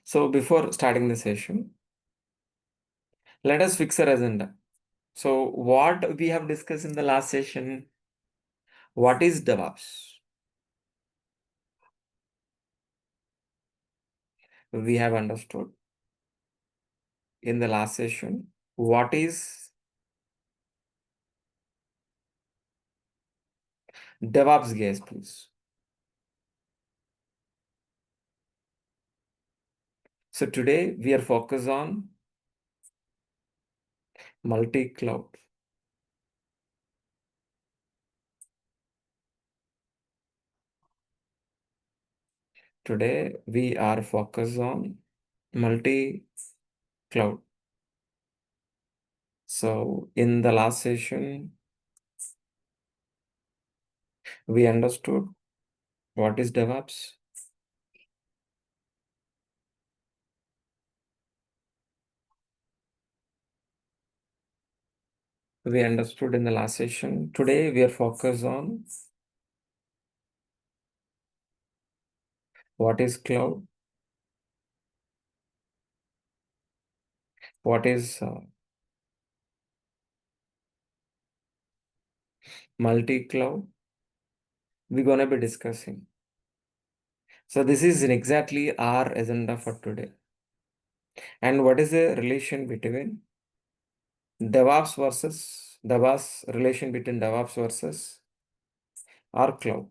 So before starting the session, let us fix our agenda. So what we have discussed in the last session, what is DevOps? We have understood in the last session, what is DevOps, guys, please. So today we are focused on multi-cloud. Today we are focused on multi-cloud. So in the last session, we understood what is DevOps. We understood in the last session. Today we are focused on what is cloud, what is multi-cloud. We're gonna be discussing. So this is exactly our agenda for today. And what is the relation between DevOps versus relation between DevOps versus our cloud.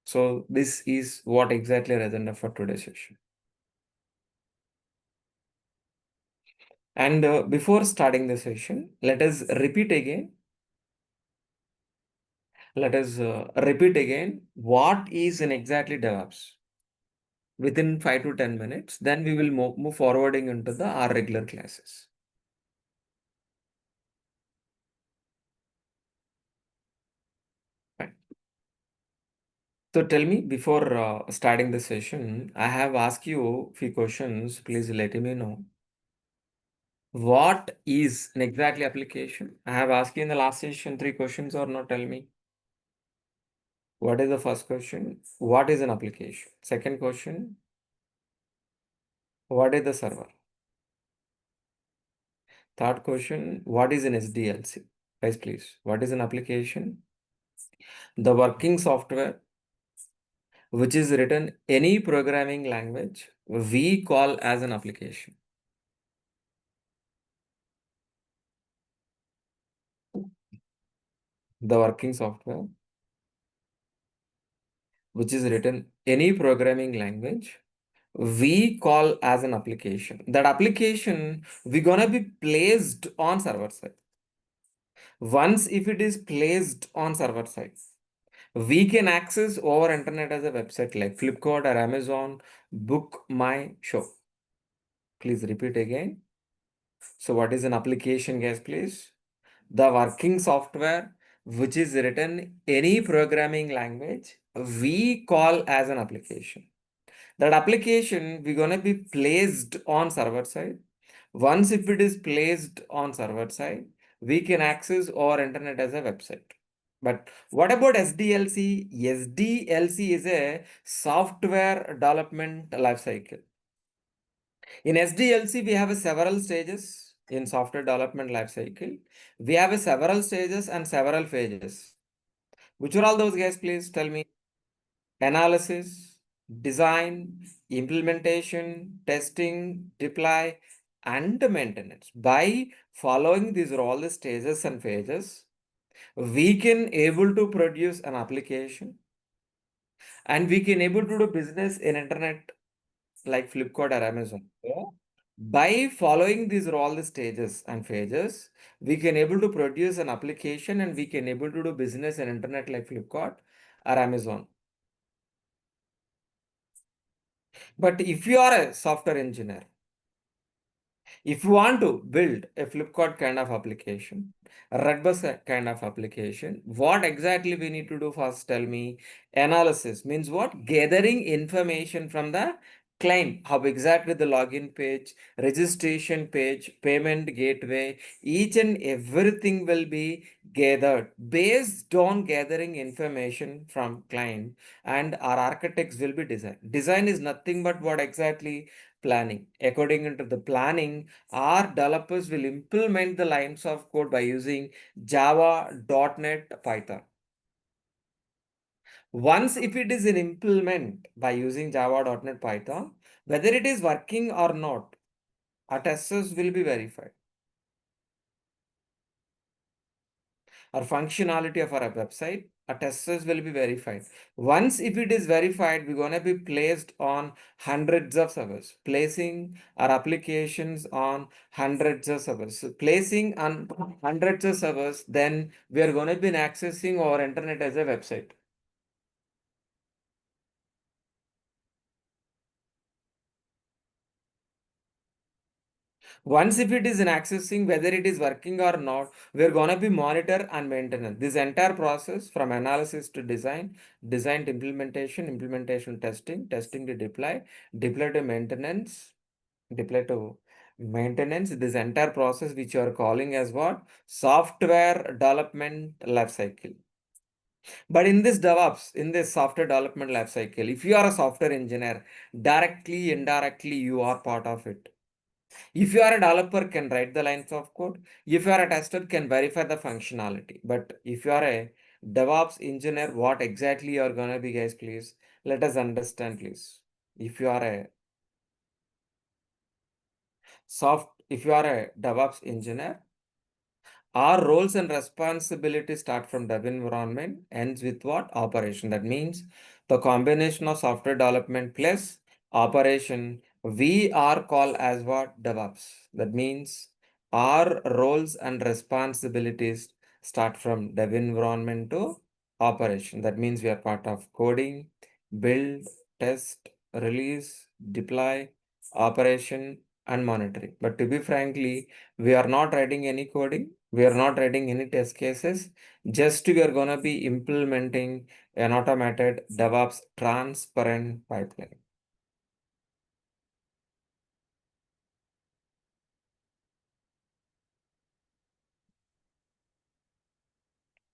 So this is what exactly our agenda for today's session. And before starting the session, let us repeat again. Let us repeat again what is in exactly DevOps within 5 to 10 minutes. Then we will move forwarding into the our regular classes. Right. So tell me before starting the session, I have asked you a few questions. Please let me know. What is an exactly application? I have asked you in the last session 3 questions or not. Tell me. What is the first question? What is an application? Second question, what is the server? Third question, what is an SDLC? Guys, please, what is an application? The working software which is written any programming language we call as an application. The working software which is written any programming language we call as an application. That application we're gonna be placed on server side. Once if it is placed on server side, we can access over internet as a website like Flipkart or Amazon, book my show. Please repeat again. So what is an application, guys, please? The working software which is written any programming language we call as an application. That application we're gonna be placed on server side. Once if it is placed on server side, we can access our internet as a website. But what about SDLC? SDLC is a software development lifecycle. In SDLC, we have several stages in software development lifecycle. We have several stages and several phases. Which are all those, guys? Please tell me. Analysis, design, implementation, testing, deploy, and maintenance. By following these all the stages and phases, we can able to produce an application and we can able to do business in internet like Flipkart or Amazon. So, by following these all the stages and phases, we can able to produce an application and we can able to do business in internet like Flipkart or Amazon. But if you are a software engineer, if you want to build a Flipkart kind of application, a Redbus kind of application, what exactly we need to do first? Tell me. Analysis means what? Gathering information from the client. How exactly the login page, registration page, payment gateway, each and everything will be gathered based on gathering information from client, and our architects will be design is nothing but what exactly planning. According to the planning, our developers will implement the lines of code by using Java, .NET, Python. Once if it is an implement by using Java, .NET, Python, whether it is working or not, our testers will be verified. Or functionality of our website, our testers will be verified. Once if it is verified, we're gonna be placed on hundreds of servers, placing our applications on hundreds of servers. So placing on hundreds of servers, then we are gonna be accessing our internet as a website. Once if it is in accessing, whether it is working or not, we're gonna be monitor and maintenance. This entire process from analysis to design, design to implementation, implementation testing, testing to deploy, deploy to maintenance, deploy to maintenance. This entire process which you are calling as what? Software development life cycle. But in this DevOps, in this software development life cycle, if you are a software engineer, directly, indirectly, you are part of it. If you are a developer, can write the lines of code. If you are a tester, can verify the functionality. But if you are a DevOps engineer, what exactly you are gonna be, guys, please? Let us understand, please. If you are a if you are a DevOps engineer, our roles and responsibilities start from dev environment, ends with what? Operation. That means the combination of software development plus operation, we are called as what? DevOps. That means our roles and responsibilities start from dev environment to operation. That means we are part of coding, build, test, release, deploy, operation, and monitoring. But to be frankly, we are not writing any coding, we are not writing any test cases, just we are going to be implementing an automated DevOps transparent pipeline.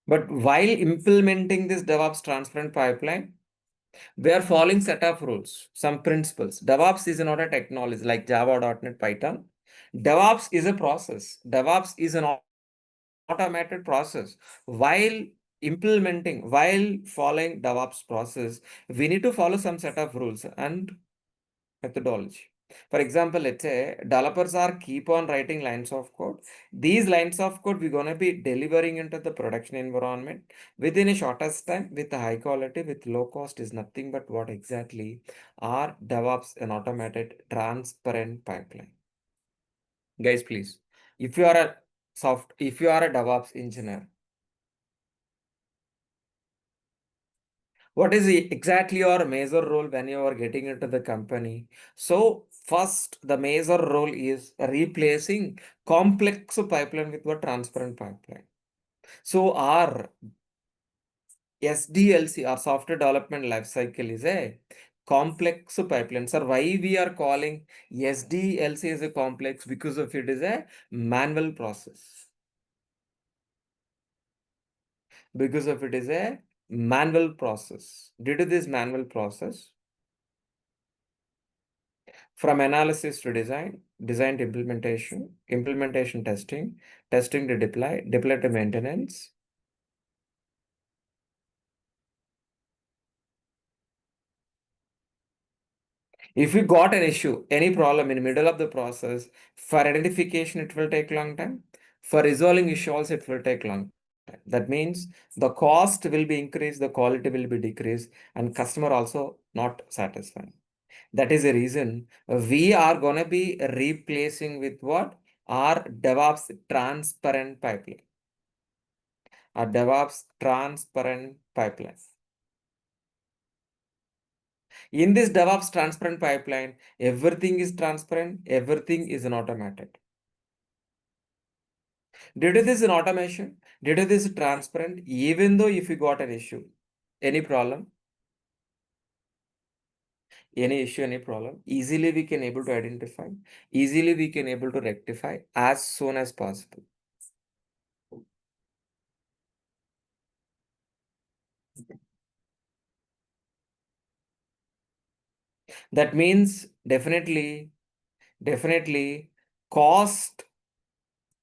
But while implementing this DevOps transparent pipeline, we are following set of rules, some principles. DevOps is not a technology like Java, .NET, Python. DevOps is a process. DevOps is an automated process. While implementing, while following DevOps process, we need to follow some set of rules and methodology. For example, let's say developers are keep on writing lines of code. These lines of code we're gonna be delivering into the production environment within a shortest time with a high quality, with low cost is nothing but what exactly are DevOps, an automated transparent pipeline. Guys, please, if you are a if you are a DevOps engineer, what is exactly your major role when you are getting into the company? So first, the major role is replacing complex pipeline with a transparent pipeline. So our SDLC, our software development lifecycle, is a complex pipeline. Sir, why we are calling SDLC as a complex? Because of it is a manual process. Because of it is a manual process. Due to this manual process, from analysis to design, design to implementation, implementation testing, testing to deploy, deploy to maintenance. If you got an issue, any problem in the middle of the process, for identification, it will take long time. For resolving issues, it will take long time. That means the cost will be increased, the quality will be decreased, and customer also not satisfied. That is the reason we are going to be replacing with what? Our DevOps transparent pipeline. Our DevOps transparent pipeline. In this DevOps transparent pipeline, everything is transparent, everything is an automated. Due to this in automation, due to this transparent, even though if you got an issue, any problem, any problem, easily we can able to identify, easily we can able to rectify as soon as possible. That means definitely cost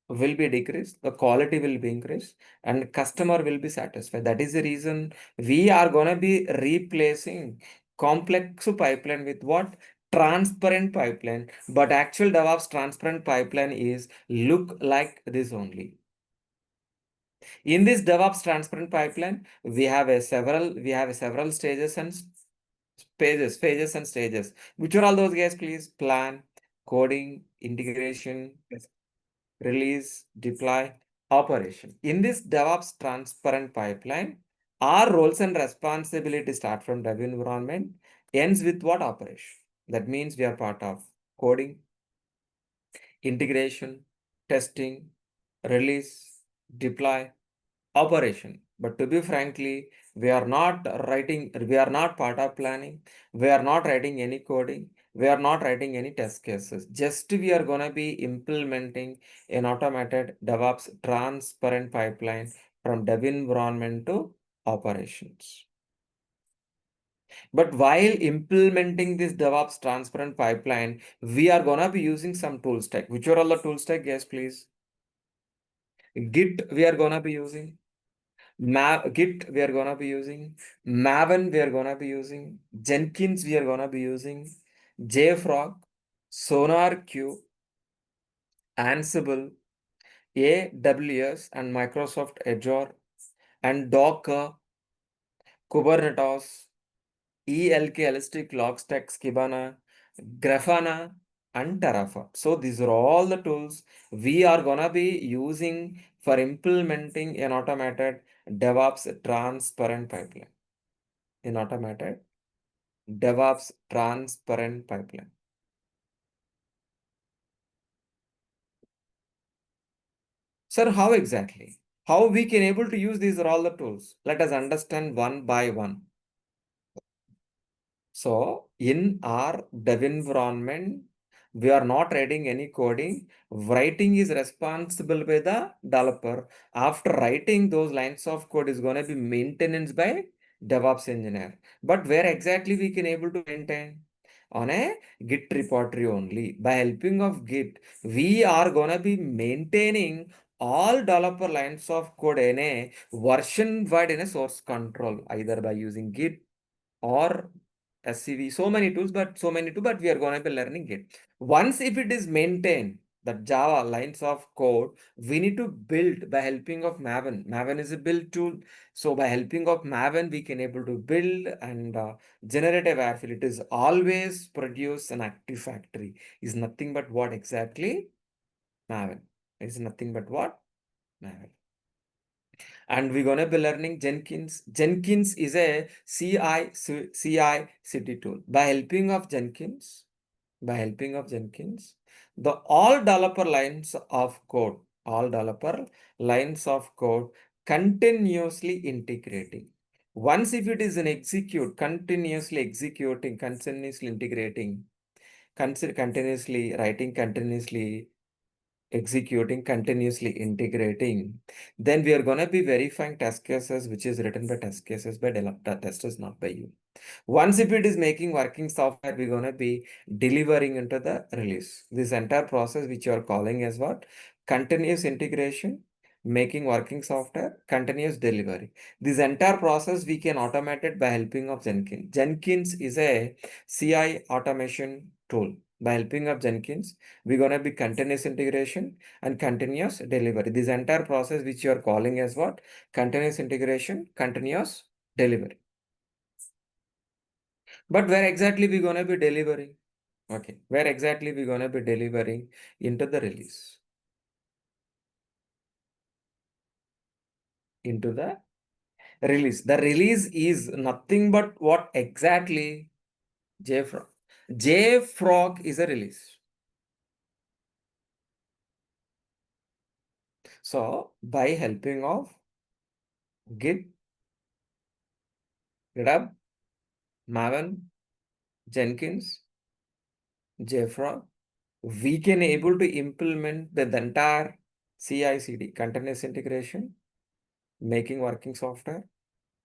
will be decreased, the quality will be increased, and customer will be satisfied. That is the reason we are gonna be replacing complex pipeline with what? Transparent pipeline. But actual DevOps transparent pipeline is look like this only. In this DevOps transparent pipeline, we have several stages and phases and stages. Which are all those guys, please? Plan, coding, integration, release, deploy, operation. In this DevOps transparent pipeline, our roles and responsibilities start from dev environment, ends with what? Operation. That means we are part of coding, integration, testing, release, deploy, operation. But to be frankly, we are not part of planning, we are not writing any coding, we are not writing any test cases. Just we are gonna be implementing an automated DevOps transparent pipeline from dev environment to operations. But while implementing this DevOps transparent pipeline, we are gonna be using some tool stack. Which are all the tool stack? Yes, please. Git we are gonna be using. Git we are gonna be using, Maven we are gonna be using, Jenkins we are gonna be using, JFrog, SonarQube, Ansible, AWS and Microsoft Azure, and Docker, Kubernetes, ELK Elastic Logstack, Kibana, Grafana, and Terraform. So these are all the tools we are gonna be using for implementing an automated DevOps transparent pipeline. In automated DevOps transparent pipeline. Sir, how exactly? How we can able to use these are all the tools? Let us understand one by one. So in our dev environment, we are not writing any coding. Writing is responsible by the developer. After writing those lines of code is going to be maintenance by DevOps engineer. But where exactly we can able to maintain? On a Git repository only. By helping of Git, we are going to be maintaining all developer lines of code in a version wide in a source control, either by using Git or SCV, so many tools, but we are going to be learning it. Once if it is maintained, the Java lines of code, we need to build by helping of Maven. Maven is a build tool. So by helping of Maven, we can able to build and generative airfill. It is always produce an active factory. Is nothing but what exactly? Maven. Is nothing but what? Maven. And we're gonna be learning Jenkins. Jenkins is a CI/CD tool. By helping of Jenkins, the all developer lines of code continuously integrating. Once if it is an execute, continuously executing, continuously integrating, continuously writing, continuously executing, continuously integrating, then we are going to be verifying test cases, which is written by test cases by testers, not by you. Once if it is making working software, we're going to be delivering into the release. This entire process, which you are calling as what? Continuous integration, making working software, continuous delivery. This entire process we can automate it by helping of Jenkins. Jenkins is a CI automation tool. By helping of Jenkins, we're going to be continuous integration and continuous delivery. This entire process, which you are calling as what? Continuous integration, continuous delivery. But where exactly we going to be delivering? Okay, where exactly we going to be delivering into the release? Into the release. The release is nothing but what exactly? JFrog. JFrog is a release. So by helping of Git, GitHub, Maven, Jenkins, JFrog, we can able to implement the entire CI/CD, continuous integration, making working software,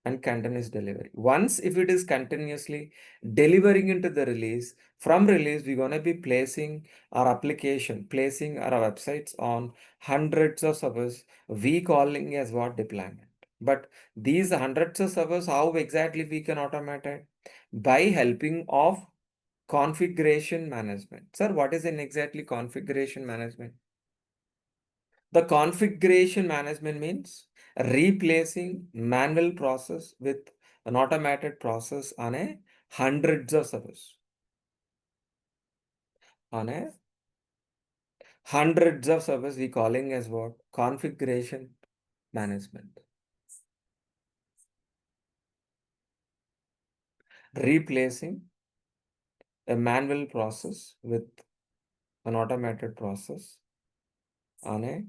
and continuous delivery. Once if it is continuously delivering into the release, from release, we're gonna be placing our application, placing our websites on hundreds of servers, we calling as what deployment. But these hundreds of servers, how exactly we can automate it? By helping of configuration management. Sir, what is in exactly configuration management? The configuration management means replacing manual process with an automated process on a hundreds of servers. On a hundreds of servers, we calling as what? Configuration management. Replacing a manual process with an automated process on a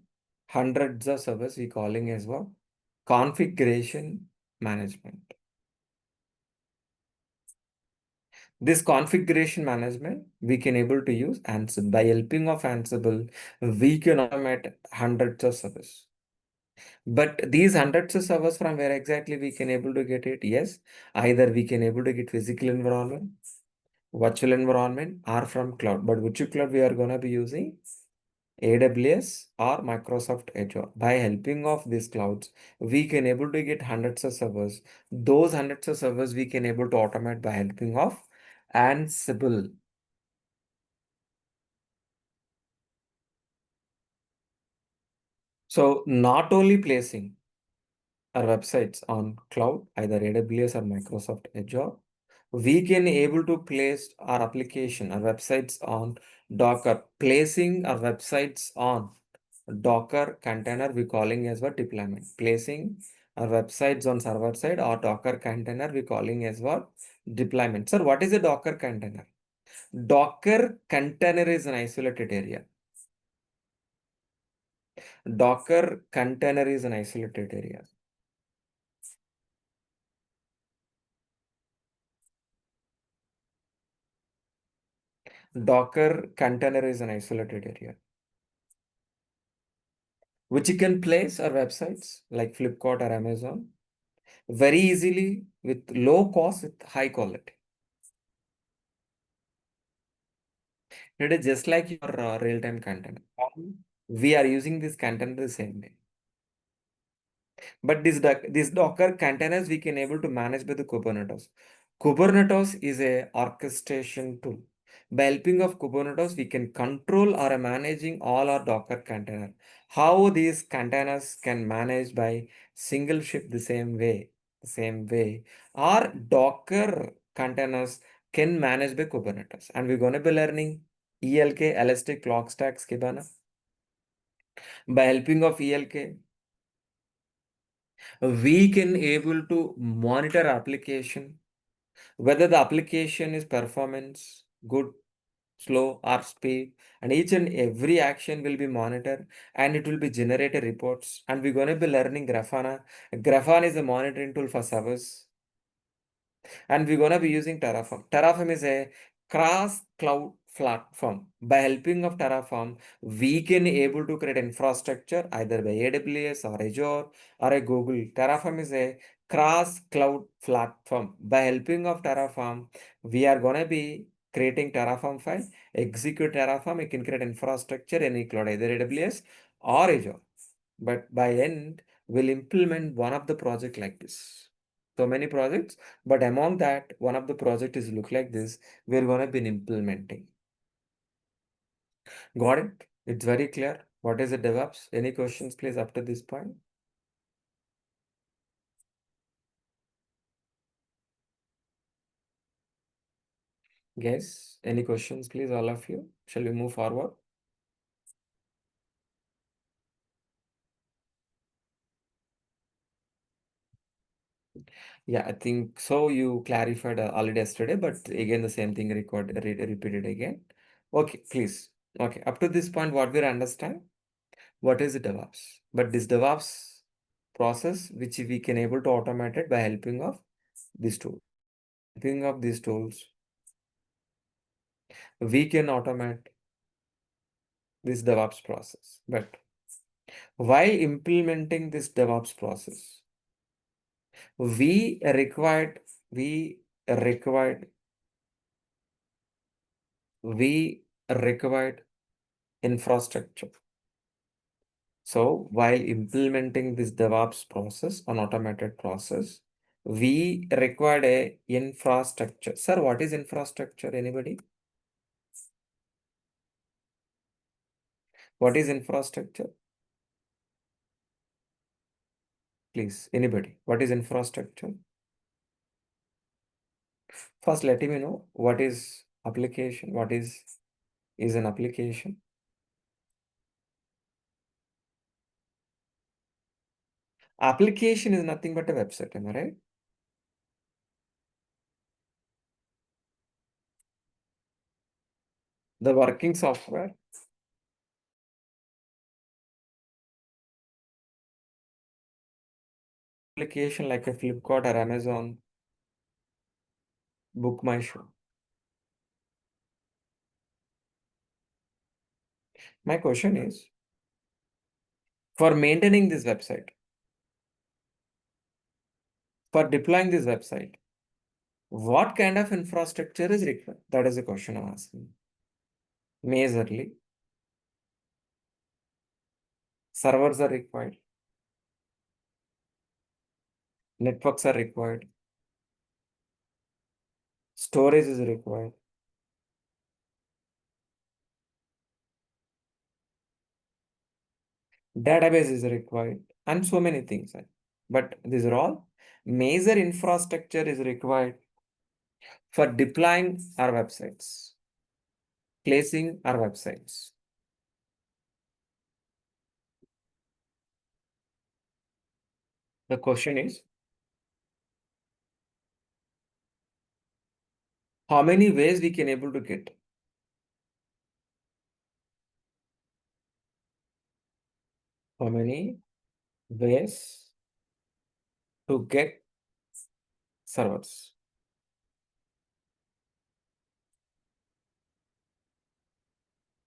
hundreds of servers, we calling as what? Configuration management. This configuration management we can able to use Ansible. By helping of Ansible, we can automate hundreds of servers. But these hundreds of servers, from where exactly we can able to get it? Yes, either we can able to get physical environment, virtual environment, or from cloud. But which cloud we are gonna be using? AWS or Microsoft Azure. By helping of these clouds, we can able to get hundreds of servers. Those hundreds of servers we can able to automate by helping of Ansible. So not only placing our websites on cloud, either AWS or Microsoft Azure, we can able to place our application, our websites on Docker, placing our websites on Docker container, we calling as what deployment. Placing our websites on server side or Docker container, we calling as what deployment. Sir, what is a Docker container? Docker container is an isolated area. Docker container is an isolated area. Docker container is an isolated area, which you can place our websites like Flipkart or Amazon very easily with low cost with high quality. It is just like your real-time container. We are using this container the same way. But this Docker containers we can able to manage by the Kubernetes. Kubernetes is a orchestration tool. By helping of Kubernetes, we can control or managing all our Docker container. How these containers can manage by single ship the same way, or Docker containers can manage by Kubernetes. And we're gonna be learning ELK, Elastic Log Stack Kibana. By helping of ELK, we can able to monitor application, whether the application is performance good, slow, or speed, and each and every action will be monitored and it will be generated reports. And we're going to be learning Grafana. Grafana is a monitoring tool for servers, and we're going to be using Terraform. Terraform is a cross cloud platform. By helping of Terraform, we can able to create infrastructure either by AWS or Azure or a Google. Terraform is a cross cloud platform. By helping of Terraform, we are going to be creating Terraform file, execute Terraform, you can create infrastructure in any cloud, either AWS or Azure. But by end, we'll implement one of the project like this. So many projects, but among that, one of the project is look like this. We're gonna be implementing. Got it? It's very clear. What is the DevOps? Any questions, please, up to this point? Guys, any questions, please, all of you? Shall we move forward? Yeah, I think so. You clarified already yesterday, but again, the same thing repeated again. Okay, please. Okay, up to this point, what we understand? What is DevOps? But this DevOps process, which we can able to automate it by helping of this tool. Helping of these tools, we can automate this DevOps process. But while implementing this DevOps process, We required, we required, we required infrastructure. So while implementing this DevOps process, an automated process, we required a infrastructure. Sir, what is infrastructure? Anybody? What is infrastructure? Please, anybody. What is infrastructure? First, let me know what is application. What is an application? Application is nothing but a website, am I right? The working software. Application like a Flipkart or Amazon, Book My Show. My question is, for maintaining this website, for deploying this website, what kind of infrastructure is required? That is the question I'm asking. Majorly, servers are required, networks are required, storage is required, database is required, and so many things. But these are all major infrastructure is required for deploying our websites, placing our websites. The question is, how many ways we can able to get? How many ways to get servers?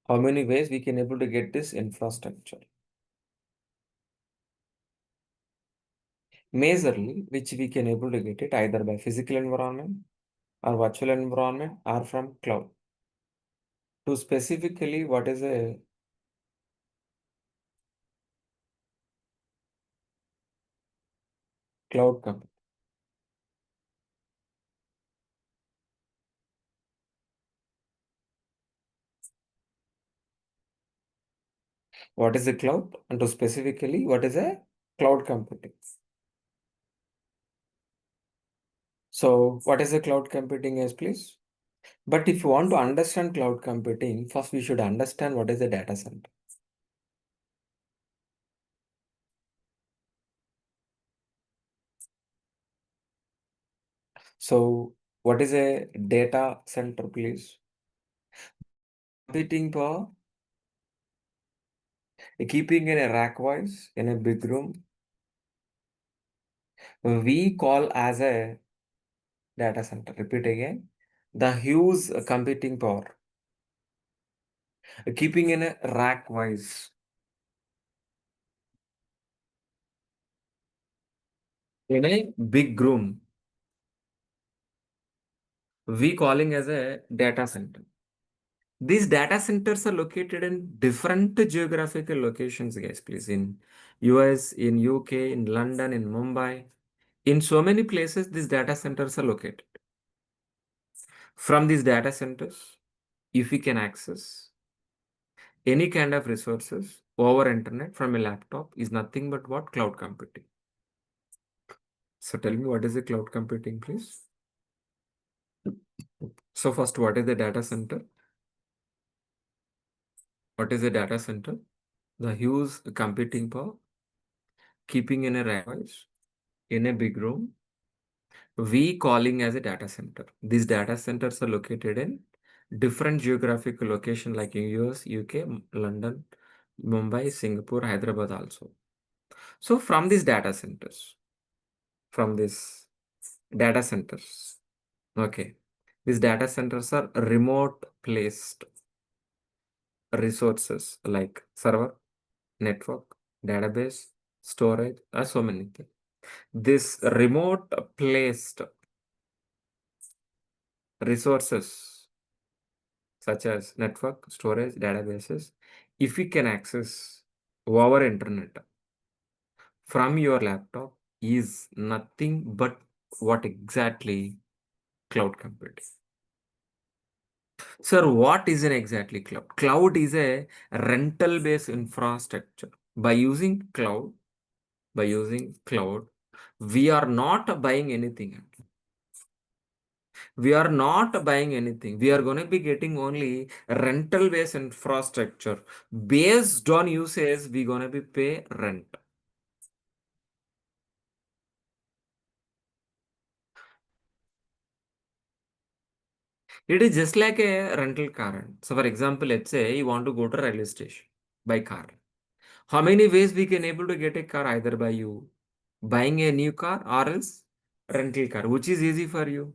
How many ways we can able to get this infrastructure? Majorly, which we can able to get it either by physical environment or virtual environment or from cloud. To specifically, what is a cloud computing? What is a cloud? And to specifically, what is a cloud computing? So, what is a cloud computing is, please? But if you want to understand cloud computing, first we should understand what is a data center. So, what is a data center, please? Computing power, keeping in a rack wise in a big room, we call as a data center. Repeat again. The huge computing power, keeping in a rack wise in a big room, we calling as a data center. These data centers are located in different geographical locations, guys, please. In US, in UK, in London, in Mumbai. In so many places, these data centers are located. From these data centers, if we can access any kind of resources over internet from a laptop is nothing but what? Cloud computing. So tell me, what is the cloud computing, please? So first, what is the data center? What is a data center? The huge computing power, keeping in a rack in a big room, we calling as a data center. These data centers are located in different geographical location like in US, UK, London, Mumbai, Singapore, Hyderabad also. So from these data centers, okay, these data centers are remote placed resources like server, network, database, storage, so many things. This remote placed resources such as network, storage, databases, if we can access over internet from your laptop is nothing but what exactly cloud computing. Sir, what is an exactly cloud? Cloud is a rental based infrastructure. By using cloud, we are not buying anything. We are not buying anything. We are going to be getting only rental based infrastructure. Based on usage, we're going to be pay rent. It is just like a rental car. So for example, let's say you want to go to railway station by car. How many ways we can able to get a car? Either by you buying a new car or else rental car, which is easy for you.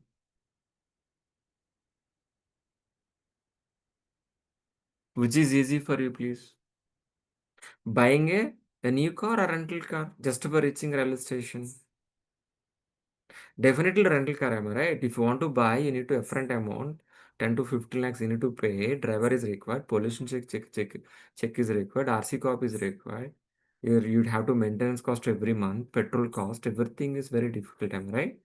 Which is easy for you, please. Buying a new car or rental car just for reaching railway station. Definitely rental car, am I right? If you want to buy, you need to upfront amount, 10 to 15 lakhs you need to pay. Driver is required, pollution check is required, RC copy is required. You'd have to maintenance cost every month, petrol cost, everything is very difficult, am I right?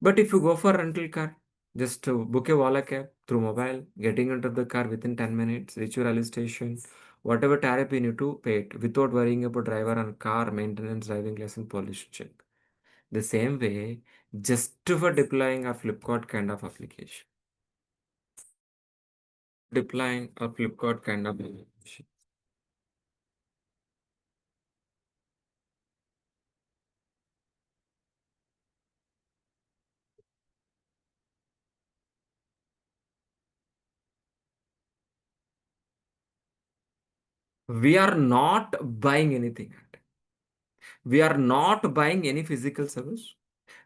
But if you go for rental car, just to book a Ola cab through mobile, getting into the car within 10 minutes, reach your railway station, whatever tariff you need to pay it without worrying about driver and car maintenance, driving lesson, pollution check. The same way, just for deploying a Flipkart kind of application. Deploying a Flipkart kind of application. We are not buying anything. We are not buying any physical service.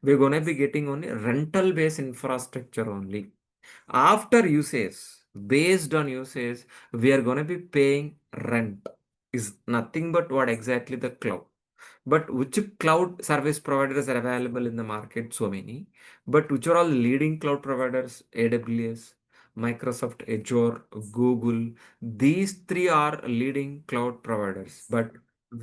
We're going to be getting only rental based infrastructure only. After usage, based on usage, we are going to be paying rent. Is nothing but what exactly the cloud. But which cloud service providers are available in the market? So many. But which are all leading cloud providers? AWS, Microsoft Azure, Google. These three are leading cloud providers. But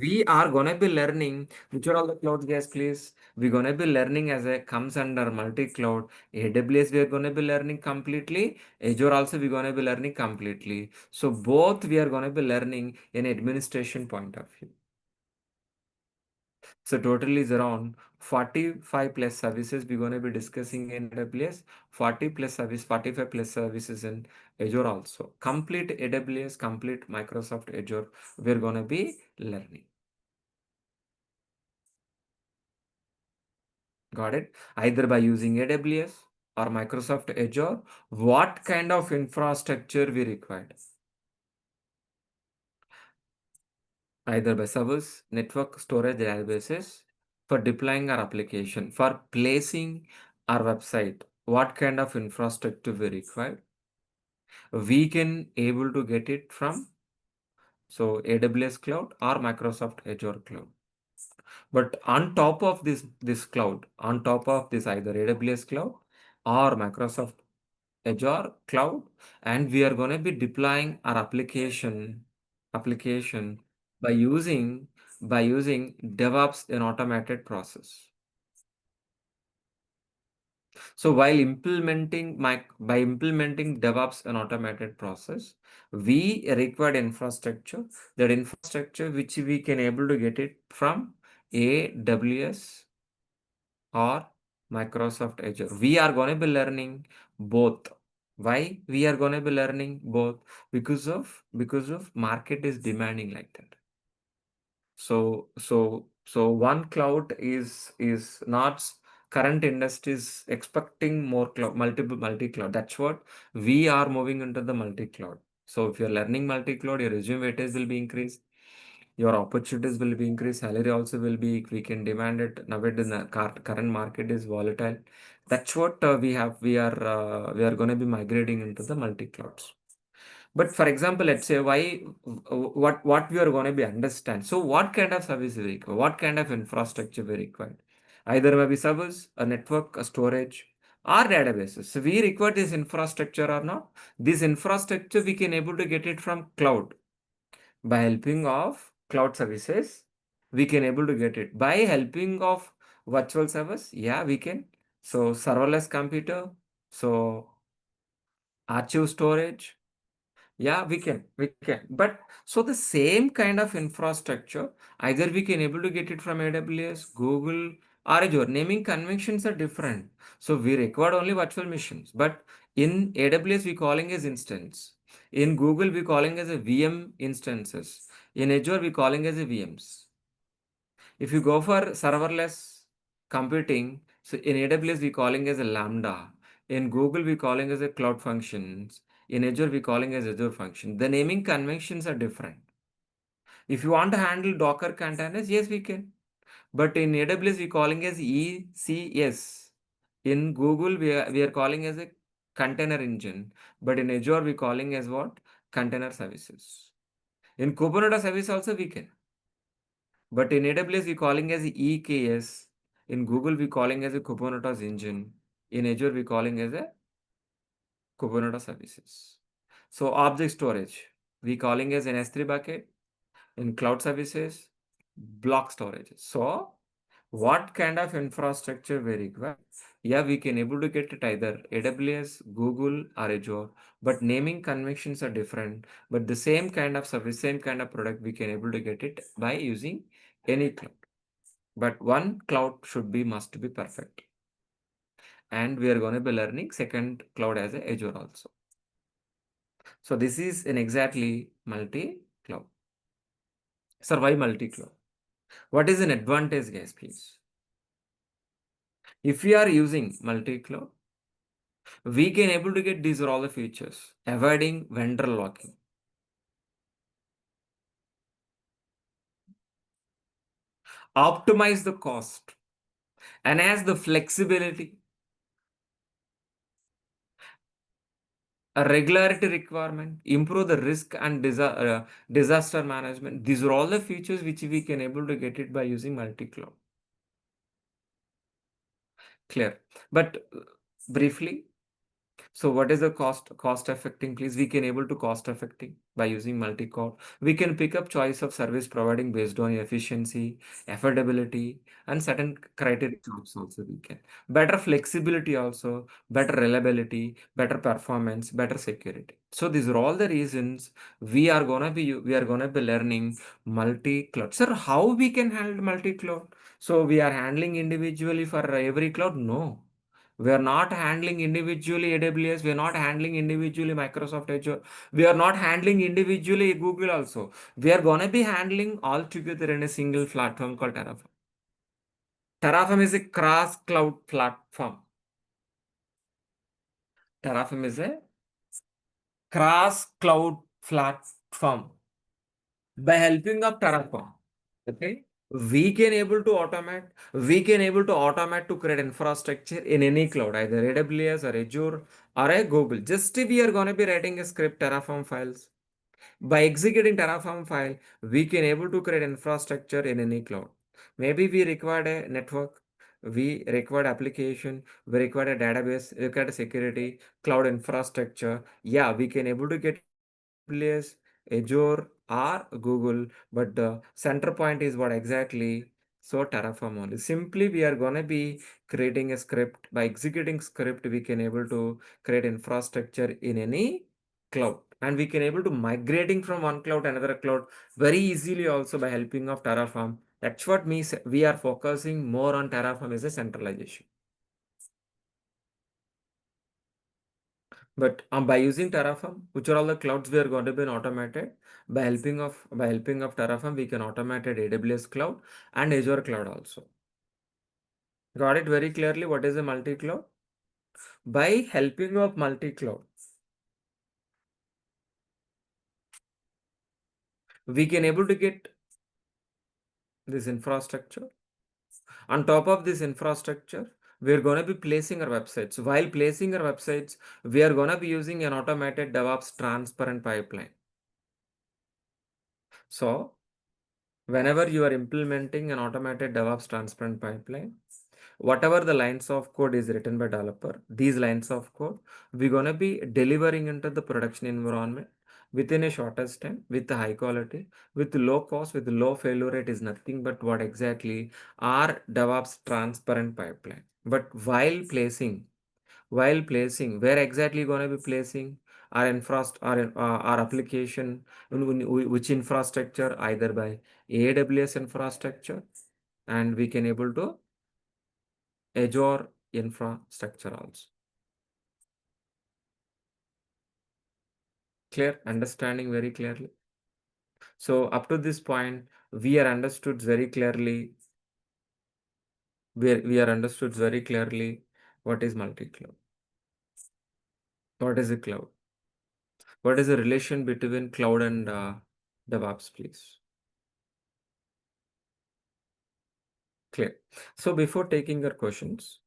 we are gonna be learning which are all the clouds, guys, please. We're gonna be learning as a comes under multi-cloud. AWS we are gonna be learning completely. Azure also we're gonna be learning completely. So both we are gonna be learning in administration point of view. So total is around 45 plus services we're going to be discussing in AWS, 40 plus service, 45 plus services in Azure also. Complete AWS, complete Microsoft Azure, we're going to be learning. Got it? Either by using AWS or Microsoft Azure, what kind of infrastructure we required? Either by servers, network, storage, databases, for deploying our application, for placing our website, what kind of infrastructure we require. We can able to get it from so AWS cloud or Microsoft Azure cloud. But on top of this cloud, on top of this either AWS cloud or Microsoft Azure cloud, and we are going to be deploying our application by using DevOps, an automated process. So while implementing by implementing DevOps, an automated process, we required infrastructure. That infrastructure which we can able to get it from AWS or Microsoft Azure. We are going to be learning both. Why we are going to be learning both? Because of market is demanding like that. So one cloud is not current industry is expecting more cloud, multi-cloud. That's what we are moving into the multi-cloud. So if you're learning multi-cloud, your resume weightage will be increased, your opportunities will be increased, salary also will be, we can demand it. Nowadays, the current market is volatile. That's what we are going to be migrating into the multi-clouds. But for example, let's say what we are going to be understand. So what kind of service we require? What kind of infrastructure we require? Either maybe servers, a network, a storage, or databases. So we require this infrastructure or not. This infrastructure we can able to get it from cloud by helping of cloud services. We can able to get it by helping of virtual servers. Yeah, we can. So serverless computer. So archive storage. Yeah, we can. But so the same kind of infrastructure, either we can able to get it from AWS, Google, or Azure. Naming conventions are different. So we require only virtual machines. But in AWS, we calling as instance. In Google, we calling as a VM instances. In Azure, we calling as a VMs. If you go for serverless computing, so in AWS we calling as a Lambda, in Google we calling as a cloud functions, in Azure we calling as Azure function. The naming conventions are different. If you want to handle Docker containers, yes we can. But in AWS we calling as ECS. In Google we are calling as a container engine. But in Azure we calling as what? Container services. In Kubernetes service also we can. But in AWS, we calling as EKS. In Google, we calling as a Kubernetes engine. In Azure, we calling as a Kubernetes services. So object storage, we calling as an S3 bucket. In cloud services, block storage. So what kind of infrastructure we require? Yeah, we can able to get it either AWS, Google, or Azure. But naming conventions are different. But the same kind of service, same kind of product, we can able to get it by using any cloud. But one cloud should be must be perfect. And we are going to be learning second cloud as a Azure also. So this is an exactly multi-cloud. Sir, why multi-cloud? What is an advantage, guys, please? If we are using multi-cloud, we can able to get these are all the features, avoiding vendor locking. Optimize the cost, enhance the flexibility, a regularity requirement, improve the risk and disaster management. These are all the features which we can able to get it by using multi-cloud. Clear. But briefly, so what is the cost affecting? Please, we can able to cost affecting by using multi-cloud. We can pick up choice of service providing based on efficiency, affordability, and certain criteria also we can. Better flexibility also, better reliability, better performance, better security. So these are all the reasons we are gonna be learning multi-cloud. Sir, how we can handle multi-cloud? So we are handling individually for every cloud? No. We are not handling individually AWS. We are not handling individually Microsoft Azure. We are not handling individually Google also. We are going to be handling all together in a single platform called Terraform. Terraform is a cross cloud platform. Terraform is a cross cloud platform. By helping of Terraform, okay, we can able to automate to create infrastructure in any cloud, either AWS or Azure or a Google. Just we are going to be writing a script Terraform files. By executing Terraform file, we can able to create infrastructure in any cloud. Maybe we required a network, we required application, we required a database, required a security, cloud infrastructure. Yeah, we can able to get AWS, Azure, or Google, but the center point is what exactly? So Terraform only. Simply, we are gonna be creating a script. By executing script, we can able to create infrastructure in any cloud, and we can able to migrating from one cloud to another cloud very easily also by helping of Terraform. That's what means we are focusing more on Terraform as a centralization. But by using Terraform, which are all the clouds we are going to be automated by helping of Terraform, we can automate AWS cloud and Azure cloud also. Got it very clearly what is a multi-cloud? By helping of multi-cloud, we can able to get this infrastructure. On top of this infrastructure, we're going to be placing our websites. While placing our websites, we are going to be using an automated DevOps transparent pipeline. So whenever you are implementing an automated DevOps transparent pipeline, whatever the lines of code is written by developer, these lines of code, we're going to be delivering into the production environment within a shortest time, with the high quality, with low cost, with low failure rate is nothing but what exactly our DevOps transparent pipeline. But while placing, where exactly going to be placing our our application, which infrastructure, either by AWS infrastructure, and we can able to Azure infrastructure also. Clear? Understanding very clearly. So up to this point, we are understood very clearly. We are understood very clearly what is multi-cloud. What is a cloud? What is the relation between cloud and DevOps, please? Clear. So before taking your questions,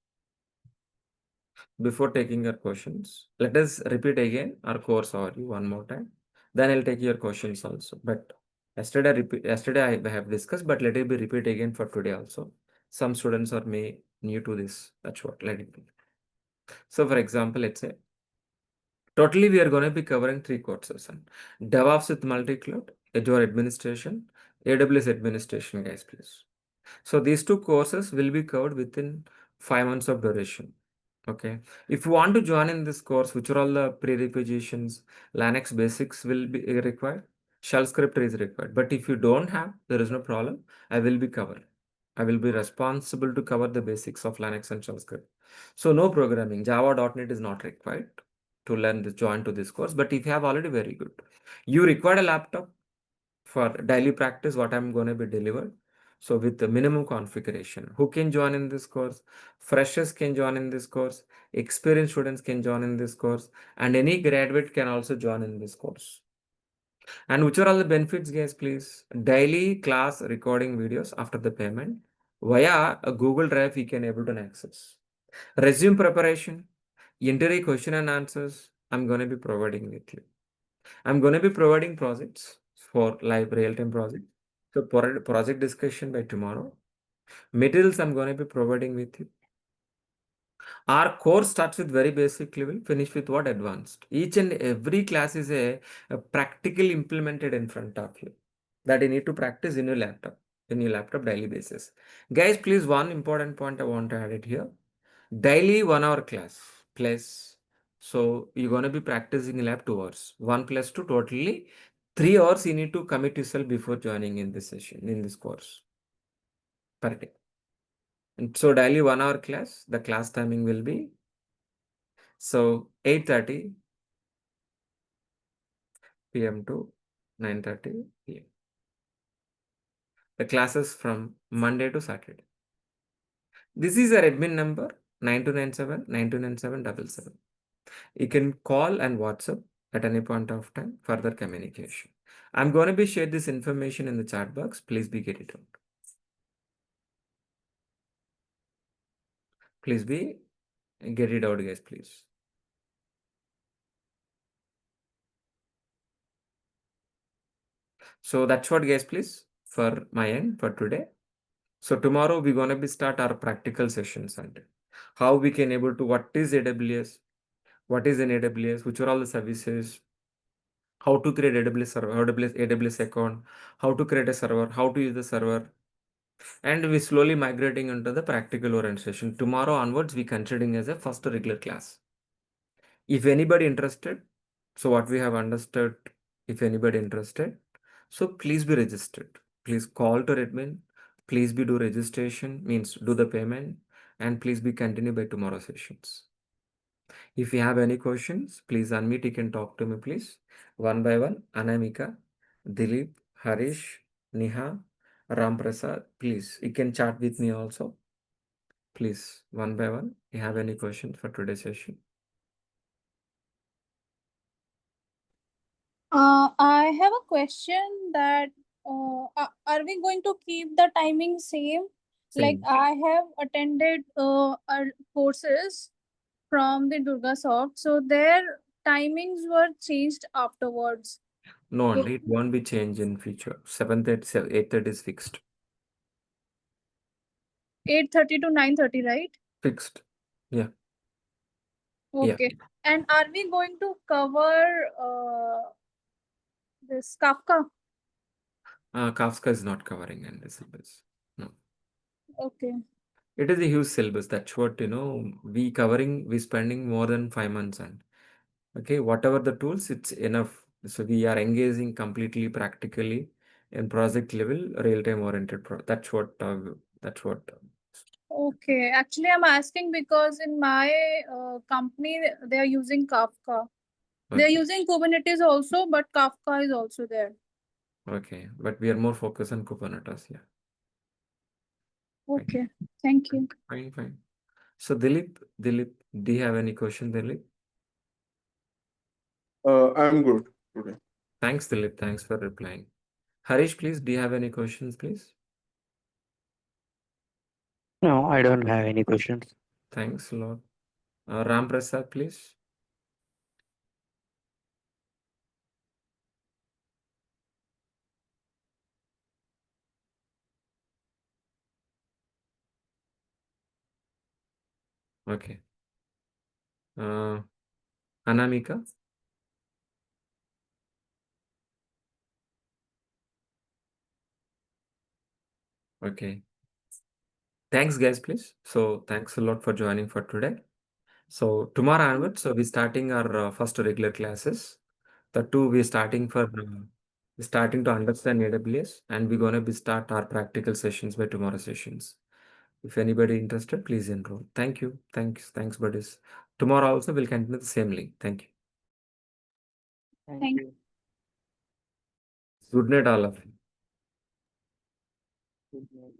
let us repeat again our course overview one more time. Then I'll take your questions also. But yesterday I have discussed, but let it be repeat again for today also. Some students are may new to this. That's what let it be. So for example, let's say totally we are going to be covering 3 courses: and DevOps with multi-cloud, Azure administration, AWS administration, guys, please. So these 2 courses will be covered within 5 months of duration. Okay. If you want to join in this course, which are all the prerequisitions, Linux basics will be required, shell script is required. But if you don't have, there is no problem. I will be covered. I will be responsible to cover the basics of Linux and shell script. So no programming. Java.NET is not required to learn this, join to this course. But if you have already, very good. You require a laptop for daily practice, what I'm going to be delivered. So with the minimum configuration, who can join in this course? Freshers can join in this course. Experienced students can join in this course. And any graduate can also join in this course. And which are all the benefits, guys, please? Daily class recording videos after the payment via a Google Drive we can able to access. Resume preparation, interview question and answers, I'm going to be providing with you. I'm going to be providing projects for live real-time project. So project discussion by tomorrow. Materials I'm going to be providing with you. Our course starts with very basic level, finish with what advanced. Each and every class is a practical implemented in front of you that you need to practice in your laptop daily basis. Guys, please, one important point I want to add it here. Daily 1 hour class plus. So you're going to be practicing in lab 2 hours. 1 plus 2 totally 3 hours you need to commit yourself before joining in this session, in this course per day. And so daily 1 hour class, the class timing will be so 8:30 p.m. to 9:30 p.m. The classes from Monday to Saturday. This is our admin number 9297 9297 You can call and WhatsApp at any point of time, further communication. I'm going to be share this information in the chat box. Please be get it out. Please be get it out, guys, please. So that's what, guys, please, for my end for today. So tomorrow we're going to be start our practical sessions and how we can able to what is AWS, what is an AWS, which are all the services, how to create AWS server, AWS account, how to create a server, how to use the server, and we slowly migrating into the practical orientation. Tomorrow onwards, we considering as a first regular class. If anybody interested, so what we have understood, if anybody interested, so please be registered. Please call to admin. Please be do registration, means do the payment, and please be continue by tomorrow sessions. If you have any questions, please unmute. You can talk to me, please. One by one. Anamika, Dilip, Harish, Neha, Ram Prasad, please. You can chat with me also. Please, one by one. You have any questions for today's session? I have a question that are we going to keep the timing same Like Same. I have attended courses from the DURGASOFT, so their timings were changed afterwards. No, So only it won't be changed in future. 7:30, 8:30 is fixed. 8:30 to 9:30, right? Fixed. Yeah. Yeah. Okay. And are we going to cover this Kafka? Kafka is not covering in the syllabus. No. Okay. It is a huge syllabus. That's what, we spending more than 5 months on. Okay, whatever the tools, it's enough. So we are engaging completely practically in project level, real-time oriented that's what Okay. Actually, I'm asking because in my company, they are using Kafka. They're okay. using Kubernetes also, but Kafka is also there. Okay. But we are more focused on Kubernetes. Yeah. Fine. Okay. Thank you. Fine, fine. So Dilip, do you have any question, Dilip? I'm good today. Thanks, Dilip. Thanks for replying. Harish, please, do you have any questions, please? No, I don't have any questions. Thanks a lot. Ram Prasad, please. Okay. Uh, Anamika. Okay. Thanks, guys, please. So thanks a lot for joining for today. So tomorrow onwards, so we're starting our first regular classes. The two we're starting to understand AWS, and we're gonna be start our practical sessions by tomorrow sessions. If anybody interested, please enroll. Thank you. Thanks, buddies. Tomorrow also we'll continue the same link. Thank you. Thank Thank you. Good night, all of you. Good night.